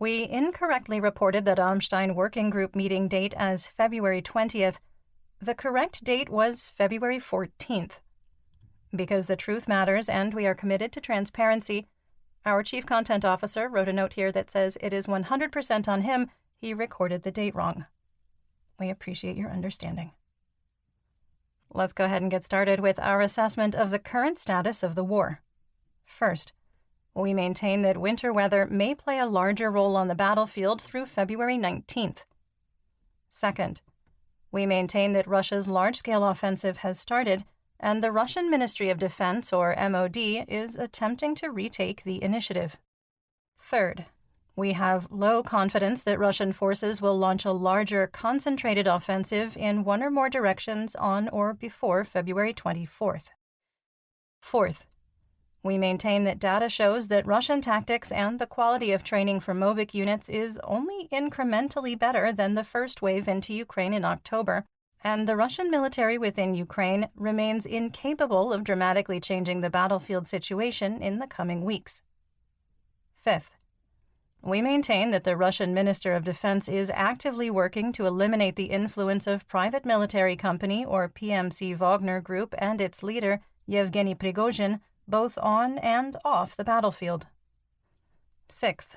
We incorrectly reported the Rammstein Working Group meeting date as February 20th. The correct date was February 14th. Because the truth matters and we are committed to transparency, our Chief Content Officer wrote a note here that says it is 100% on him. He recorded the date wrong. We appreciate your understanding. Let's go ahead and get started with our assessment of the current status of the war. First, we maintain that winter weather may play a larger role on the battlefield through February 19th. Second, we maintain that Russia's large-scale offensive has started, and the Russian Ministry of Defense, or MOD, is attempting to retake the initiative. Third, we have low confidence that Russian forces will launch a larger, concentrated offensive in one or more directions on or before February 24th. Fourth, we maintain that data shows that Russian tactics and the quality of training for Mobic units is only incrementally better than the first wave into Ukraine in October, and the Russian military within Ukraine remains incapable of dramatically changing the battlefield situation in the coming weeks. Fifth, we maintain that the Russian Minister of Defense is actively working to eliminate the influence of private military company or PMC Wagner Group and its leader, Yevgeny Prigozhin, both on and off the battlefield. Sixth,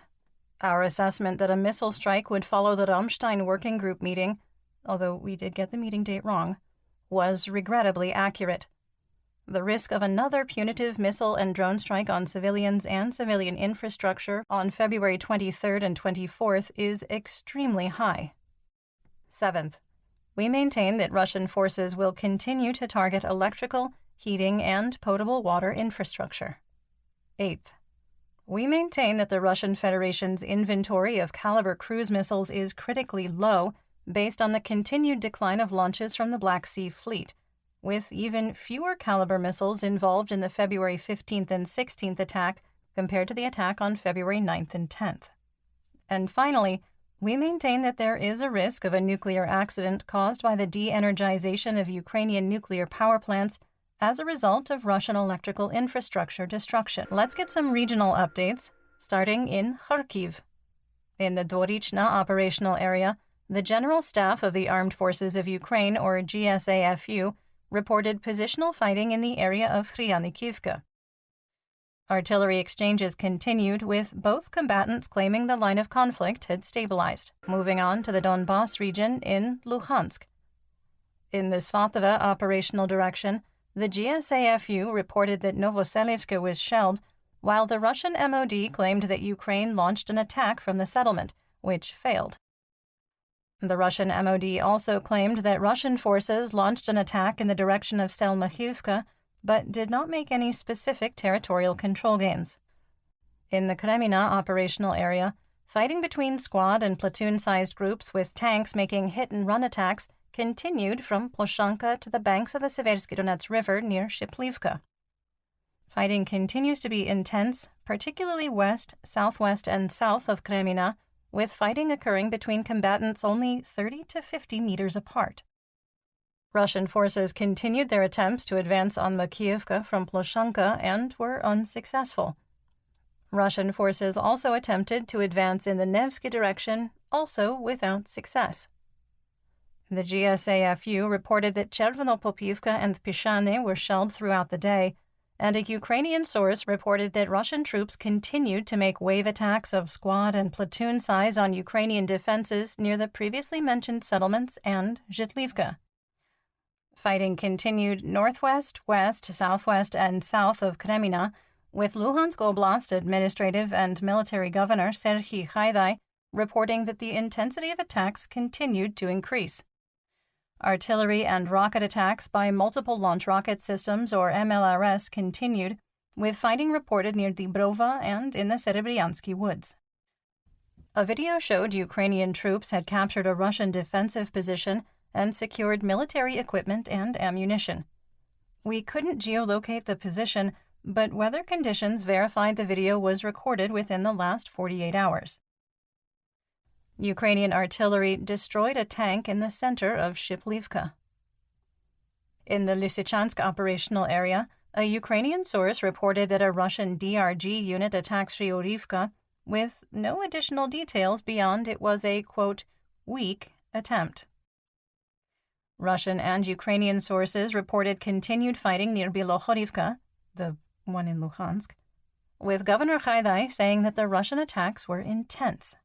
our assessment that a missile strike would follow the Rammstein Working Group meeting, although we did get the meeting date wrong, was regrettably accurate. The risk of another punitive missile and drone strike on civilians and civilian infrastructure on February 23rd and 24th is extremely high. Seventh, we maintain that Russian forces will continue to target electrical, heating, and potable water infrastructure. Eighth, we maintain that the Russian Federation's inventory of Caliber cruise missiles is critically low based on the continued decline of launches from the Black Sea Fleet, with even fewer Caliber missiles involved in the February 15th and 16th attack compared to the attack on February 9th and 10th. And finally, we maintain that there is a risk of a nuclear accident caused by the de-energization of Ukrainian nuclear power plants as a result of Russian electrical infrastructure destruction. Let's get some regional updates, starting in Kharkiv. In the Dvorichna operational area, the General Staff of the Armed Forces of Ukraine, or GSAFU, reported positional fighting in the area of Kryanikivka. Artillery exchanges continued, with both combatants claiming the line of conflict had stabilized. Moving on to the Donbas region in Luhansk. In the Svatova operational direction, the GSAFU reported that Novoselivsk was shelled, while the Russian MOD claimed that Ukraine launched an attack from the settlement, which failed. The Russian MOD also claimed that Russian forces launched an attack in the direction of Stelmachivka, but did not make any specific territorial control gains. In the Kremina operational area, fighting between squad and platoon-sized groups with tanks making hit-and-run attacks continued from Ploshanka to the banks of the Seversky Donets River near Shiplivka. Fighting continues to be intense, particularly west, southwest, and south of Kremina, with fighting occurring between combatants only 30 to 50 meters apart. Russian forces continued their attempts to advance on Makiivka from Ploshanka and were unsuccessful. Russian forces also attempted to advance in the Nevsky direction, also without success. The GSAFU reported that Chervonopopivka and Pishane were shelled throughout the day, and a Ukrainian source reported that Russian troops continued to make wave attacks of squad and platoon size on Ukrainian defenses near the previously mentioned settlements and Zhitlivka. Fighting continued northwest, west, southwest, and south of Kremina, with Luhansk Oblast administrative and military governor Serhiy Haidai reporting that the intensity of attacks continued to increase. Artillery and rocket attacks by multiple launch rocket systems, or MLRS, continued, with fighting reported near Dibrova and in the Serebryansky woods. A video showed Ukrainian troops had captured a Russian defensive position and secured military equipment and ammunition. We couldn't geolocate the position, but weather conditions verified the video was recorded within the last 48 hours. Ukrainian artillery destroyed a tank in the center of Shiplivka. In the Lysychansk operational area, a Ukrainian source reported that a Russian DRG unit attacked Shriorivka, with no additional details beyond it was a, quote, weak attempt. Russian and Ukrainian sources reported continued fighting near Bilohorivka, the one in Luhansk, with Governor Haidai saying that the Russian attacks were intense.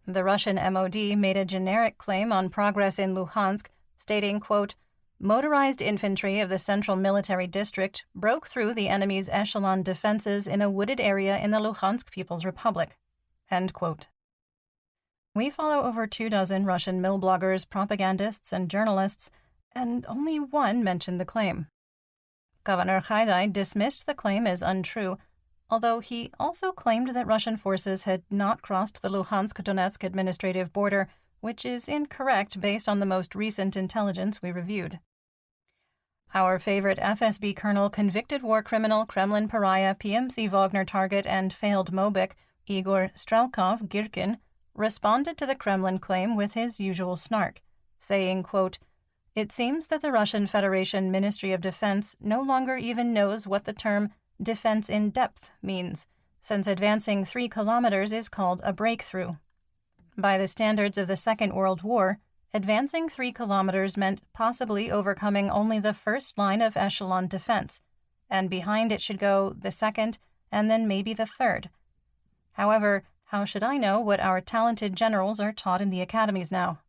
The Russian MOD made a generic claim on progress in Luhansk, stating, quote, motorized infantry of the Central Military District broke through the enemy's echelon defenses in a wooded area in the Luhansk People's Republic, end quote. We follow over 24 Russian mill bloggers, propagandists, and journalists, and only one mentioned the claim. Governor Haidai dismissed the claim as untrue, although he also claimed that Russian forces had not crossed the Luhansk-Donetsk administrative border, which is incorrect based on the most recent intelligence we reviewed. Our favorite FSB colonel, convicted war criminal, Kremlin pariah, PMC Wagner target, and failed Mobik, Igor Strelkov Girkin, responded to the Kremlin claim with his usual snark, saying, quote, it seems that the Russian Federation Ministry of Defense no longer even knows what the term defense in depth means, since advancing 3 kilometers is called a breakthrough. By the standards of the Second World War, advancing 3 kilometers meant possibly overcoming only the first line of echelon defense, and behind it should go the second and then maybe the third. However, how should I know what our talented generals are taught in the academies now?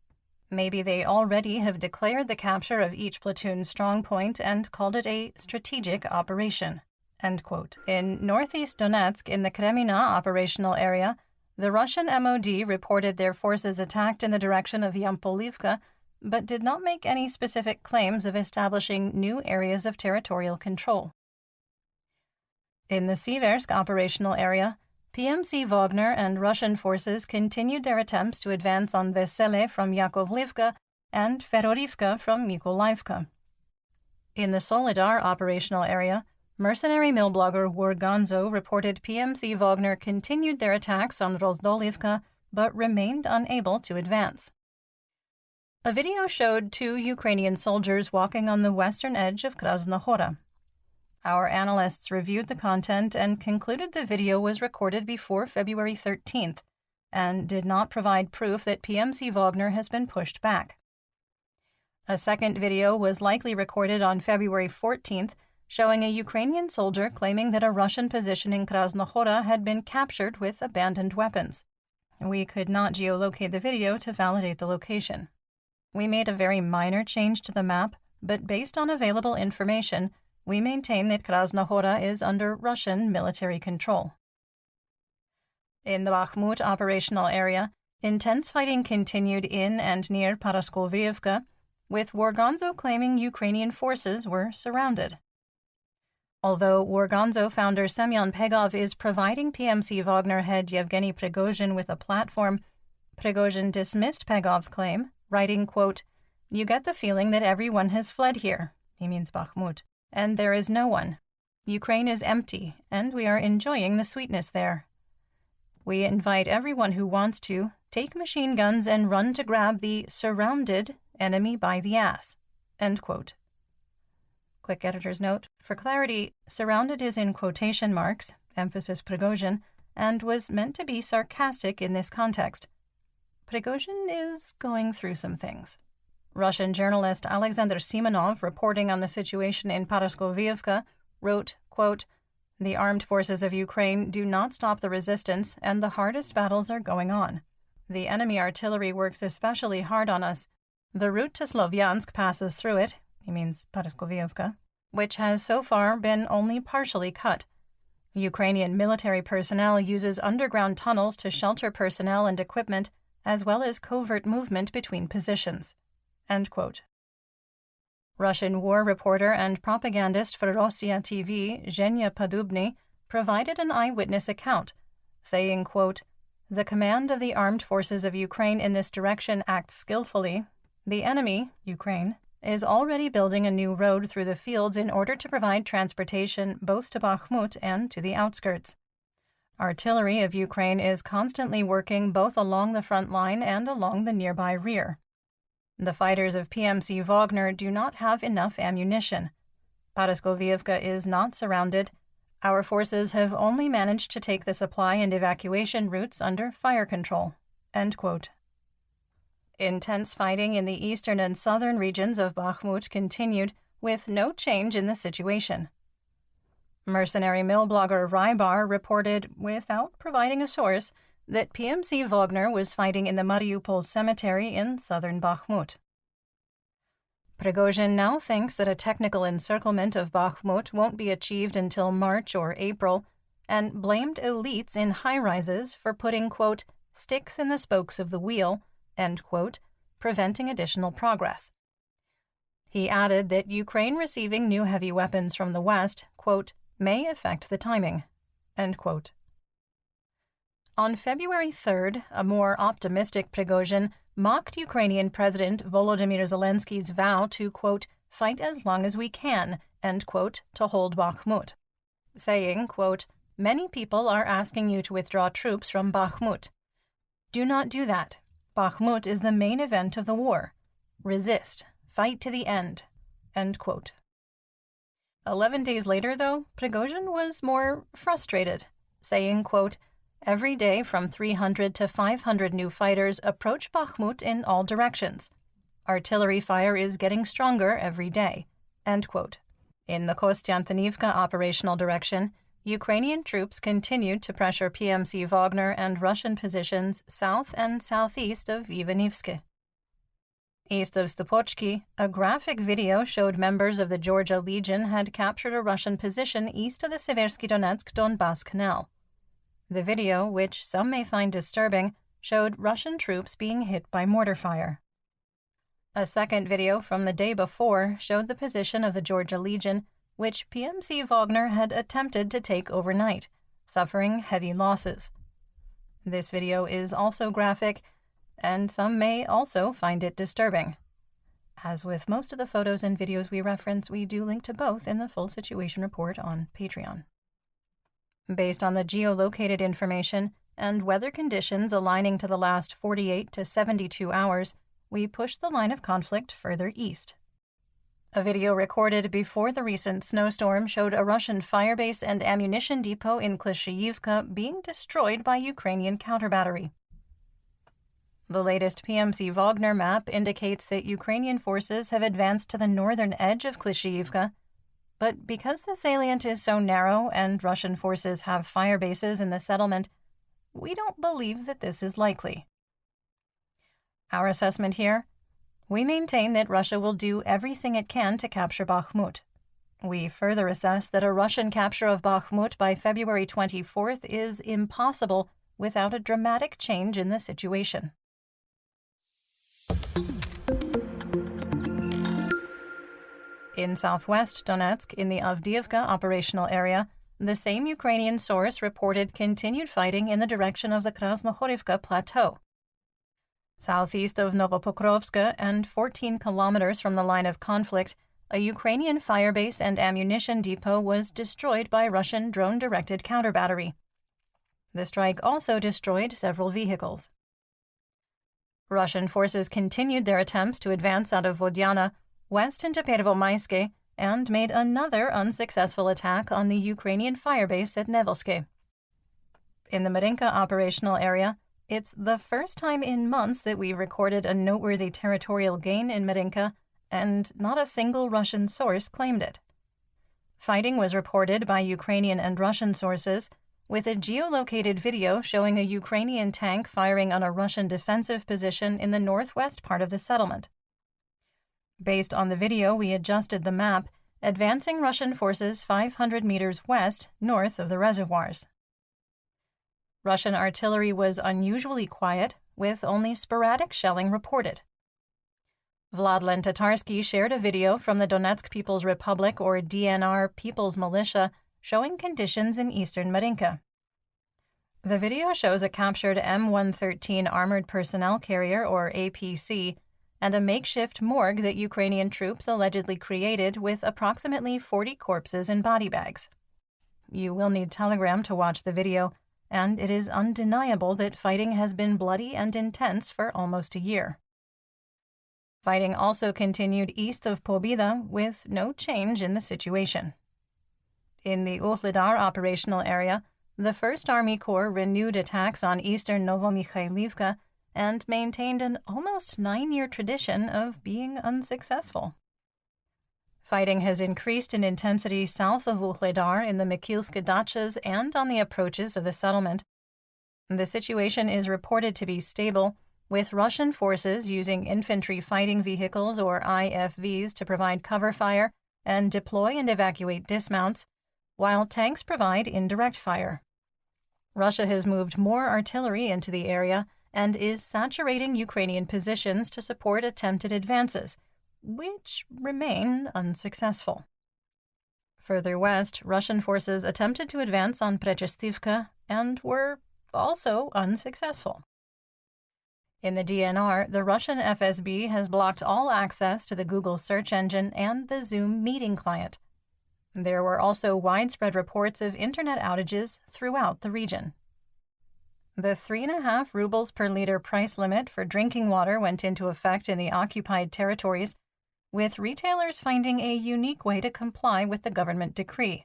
Maybe they already have declared the capture of each platoon's strong point and called it a strategic operation. End quote. In northeast Donetsk, in the Kremina operational area, the Russian MOD reported their forces attacked in the direction of Yampolivka, but did not make any specific claims of establishing new areas of territorial control. In the Siversk operational area, PMC Wagner and Russian forces continued their attempts to advance on Vesele from Yakovlivka and Ferorivka from Mykolaievka. In the Solidar operational area, mercenary mill blogger Wargonzo reported PMC Wagner continued their attacks on Rozdolivka but remained unable to advance. A video showed 2 Ukrainian soldiers walking on the western edge of Krasnohora. Our analysts reviewed the content and concluded the video was recorded before February 13th and did not provide proof that PMC Wagner has been pushed back. A second video was likely recorded on February 14th, showing a Ukrainian soldier claiming that a Russian position in Krasnohora had been captured with abandoned weapons. We could not geolocate the video to validate the location. We made a very minor change to the map, but based on available information, we maintain that Krasnohora is under Russian military control. In the Bakhmut operational area, intense fighting continued in and near Paraskovriivka, with Wargonzo claiming Ukrainian forces were surrounded. Although Wargonzo founder Semyon Pegov is providing PMC Wagner head Yevgeny Prigozhin with a platform, Prigozhin dismissed Pegov's claim, writing, quote, you get the feeling that everyone has fled here, he means Bakhmut, and there is no one. Ukraine is empty, and we are enjoying the sweetness there. We invite everyone who wants to take machine guns and run to grab the surrounded enemy by the ass, end quote. Quick editor's note. For clarity, surrounded is in quotation marks, emphasis Prigozhin, and was meant to be sarcastic in this context. Prigozhin is going through some things. Russian journalist Alexander Simonov, reporting on the situation in Paraskovriivka, wrote, quote, the armed forces of Ukraine do not stop the resistance, and the hardest battles are going on. The enemy artillery works especially hard on us. The route to Slovyansk passes through it, he means Paraskovriivka, which has so far been only partially cut. Ukrainian military personnel uses underground tunnels to shelter personnel and equipment, as well as covert movement between positions. End quote. Russian war reporter and propagandist for Rossiya TV, Zhenya Podubny, provided an eyewitness account, saying, quote, the command of the armed forces of Ukraine in this direction acts skillfully. The enemy, Ukraine, is already building a new road through the fields in order to provide transportation both to Bakhmut and to the outskirts. Artillery of Ukraine is constantly working both along the front line and along the nearby rear. The fighters of PMC Wagner do not have enough ammunition. Paraskovriivka is not surrounded. Our forces have only managed to take the supply and evacuation routes under fire control." End quote. Intense fighting in the eastern and southern regions of Bakhmut continued, with no change in the situation. Mercenary mill blogger Rybar reported, without providing a source, that PMC Wagner was fighting in the Mariupol cemetery in southern Bakhmut. Prigozhin now thinks that a technical encirclement of Bakhmut won't be achieved until March or April, and blamed elites in high-rises for putting, quote, "sticks in the spokes of the wheel," end quote, preventing additional progress. He added that Ukraine receiving new heavy weapons from the West, quote, "may affect the timing," end quote. On February 3rd, a more optimistic Prigozhin mocked Ukrainian President Volodymyr Zelensky's vow to, quote, "fight as long as we can," end quote, to hold Bakhmut, saying, quote, "many people are asking you to withdraw troops from Bakhmut. Do not do that. Bakhmut is the main event of the war. Resist. Fight to the end," end quote. 11 days later, though, Prigozhin was more frustrated, saying, quote, "every day from 300 to 500 new fighters approach Bakhmut in all directions. Artillery fire is getting stronger every day," end quote. In the Kostiantynivka operational direction, Ukrainian troops continued to pressure PMC Wagner and Russian positions south and southeast of Ivanivske. East of Stopochki, a graphic video showed members of the Georgia Legion had captured a Russian position east of the Seversky Donetsk-Donbass Canal. The video, which some may find disturbing, showed Russian troops being hit by mortar fire. A second video from the day before showed the position of the Georgia Legion, which PMC Wagner had attempted to take overnight, suffering heavy losses. This video is also graphic, and some may also find it disturbing. As with most of the photos and videos we reference, we do link to both in the full situation report on Patreon. Based on the geolocated information and weather conditions aligning to the last 48 to 72 hours, we pushed the line of conflict further east. A video recorded before the recent snowstorm showed a Russian firebase and ammunition depot in Klishchiivka being destroyed by Ukrainian counterbattery. The latest PMC Wagner map indicates that Ukrainian forces have advanced to the northern edge of Klishchiivka, but because the salient is so narrow and Russian forces have fire bases in the settlement, we don't believe that this is likely. Our assessment here: we maintain that Russia will do everything it can to capture Bakhmut. We further assess that a Russian capture of Bakhmut by February 24th is impossible without a dramatic change in the situation. In southwest Donetsk, in the Avdiivka operational area, the same Ukrainian source reported continued fighting in the direction of the Krasnohorivka Plateau. Southeast of Novopokrovska and 14 kilometers from the line of conflict, a Ukrainian firebase and ammunition depot was destroyed by Russian drone-directed counterbattery. The strike also destroyed several vehicles. Russian forces continued their attempts to advance out of Vodyana, west into Pervomaiske, and made another unsuccessful attack on the Ukrainian firebase at Nevelske. In the Marinka operational area, it's the first time in months that we recorded a noteworthy territorial gain in Marinka, and not a single Russian source claimed it. Fighting was reported by Ukrainian and Russian sources, with a geolocated video showing a Ukrainian tank firing on a Russian defensive position in the northwest part of the settlement. Based on the video, we adjusted the map, advancing Russian forces 500 meters west, north of the reservoirs. Russian artillery was unusually quiet, with only sporadic shelling reported. Vladlen Tatarsky shared a video from the Donetsk People's Republic, or DNR, People's Militia, showing conditions in eastern Marinka. The video shows a captured M113 Armored Personnel Carrier, or APC, and a makeshift morgue that Ukrainian troops allegedly created with approximately 40 corpses in body bags. You will need Telegram to watch the video, and it is undeniable that fighting has been bloody and intense for almost a year. Fighting also continued east of Pobeda with no change in the situation. In the Uhledar operational area, the 1st Army Corps renewed attacks on eastern Novomikhailivka and maintained an almost 9-year tradition of being unsuccessful. Fighting has increased in intensity south of Uhledar in the Mikilske dachas and on the approaches of the settlement. The situation is reported to be stable, with Russian forces using infantry fighting vehicles or IFVs to provide cover fire and deploy and evacuate dismounts, while tanks provide indirect fire. Russia has moved more artillery into the area and is saturating Ukrainian positions to support attempted advances, which remain unsuccessful. Further west, Russian forces attempted to advance on Prechestivka and were also unsuccessful. In the DNR, the Russian FSB has blocked all access to the Google search engine and the Zoom meeting client. There were also widespread reports of internet outages throughout the region. The 3.5 rubles per liter price limit for drinking water went into effect in the occupied territories, with retailers finding a unique way to comply with the government decree.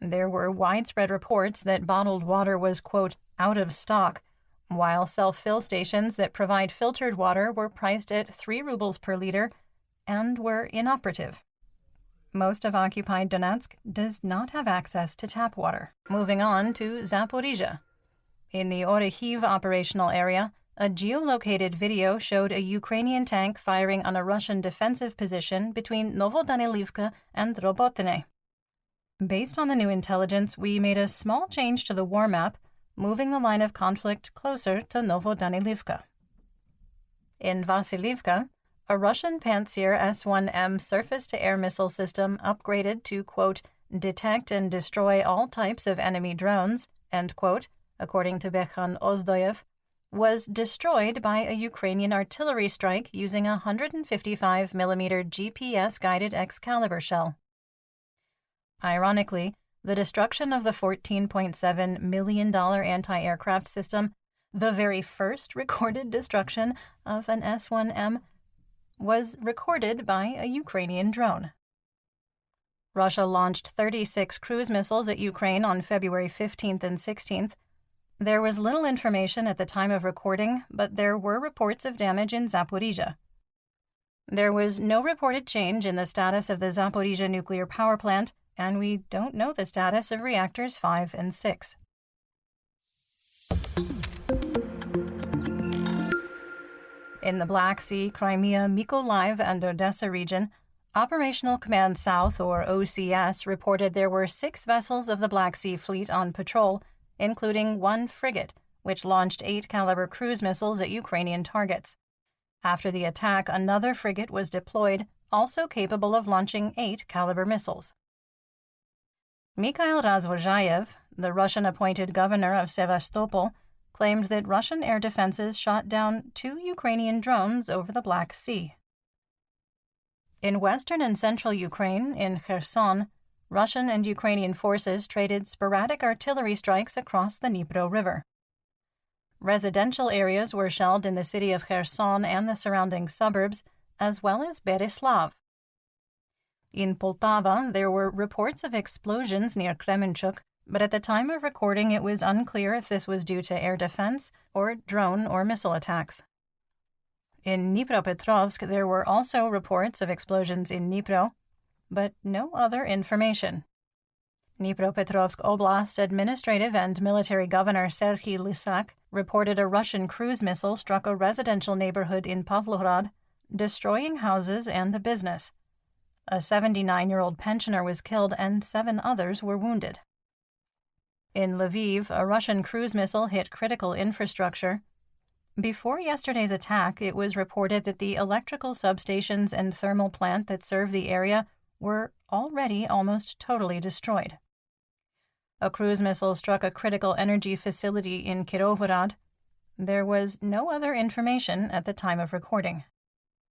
There were widespread reports that bottled water was, quote, out of stock, while self-fill stations that provide filtered water were priced at 3 rubles per liter and were inoperative. Most of occupied Donetsk does not have access to tap water. Moving on to Zaporizhia. In the Orehiv operational area, a geolocated video showed a Ukrainian tank firing on a Russian defensive position between Novodanilivka and Robotine. Based on the new intelligence, we made a small change to the war map, moving the line of conflict closer to Novodanilivka. In Vasilivka, a Russian Pantsir S-1M surface-to-air missile system upgraded to, quote, detect and destroy all types of enemy drones, end quote, according to Bekhan Ozdoyev, was destroyed by a Ukrainian artillery strike using a 155mm GPS-guided Excalibur shell. Ironically, the destruction of the $14.7 million anti-aircraft system, the very first recorded destruction of an S-1M, was recorded by a Ukrainian drone. Russia launched 36 cruise missiles at Ukraine on February 15th and 16th. There was little information at the time of recording, but there were reports of damage in Zaporizhia. There was no reported change in the status of the Zaporizhia nuclear power plant, and we don't know the status of reactors 5 and 6. In the Black Sea, Crimea, Mykolaiv, and Odessa region, Operational Command South, or OCS, reported there were 6 vessels of the Black Sea Fleet on patrol, including 1 frigate, which launched 8-caliber cruise missiles at Ukrainian targets. After the attack, another frigate was deployed, also capable of launching 8-caliber missiles. Mikhail Razvozhayev, the Russian-appointed governor of Sevastopol, claimed that Russian air defenses shot down 2 Ukrainian drones over the Black Sea. In western and central Ukraine, in Kherson, Russian and Ukrainian forces traded sporadic artillery strikes across the Dnipro River. Residential areas were shelled in the city of Kherson and the surrounding suburbs, as well as Bereslav. In Poltava, there were reports of explosions near Kremenchuk, but at the time of recording it was unclear if this was due to air defense or drone or missile attacks. In Dnipropetrovsk, there were also reports of explosions in Dnipro, but no other information. Dnipropetrovsk Oblast administrative and military governor Serhiy Lysak reported a Russian cruise missile struck a residential neighborhood in Pavlograd, destroying houses and a business. A 79-year-old pensioner was killed and 7 others were wounded. In Lviv, a Russian cruise missile hit critical infrastructure. Before yesterday's attack, it was reported that the electrical substations and thermal plant that serve the area were already almost totally destroyed. A cruise missile struck a critical energy facility in Kirovorad. There was no other information at the time of recording.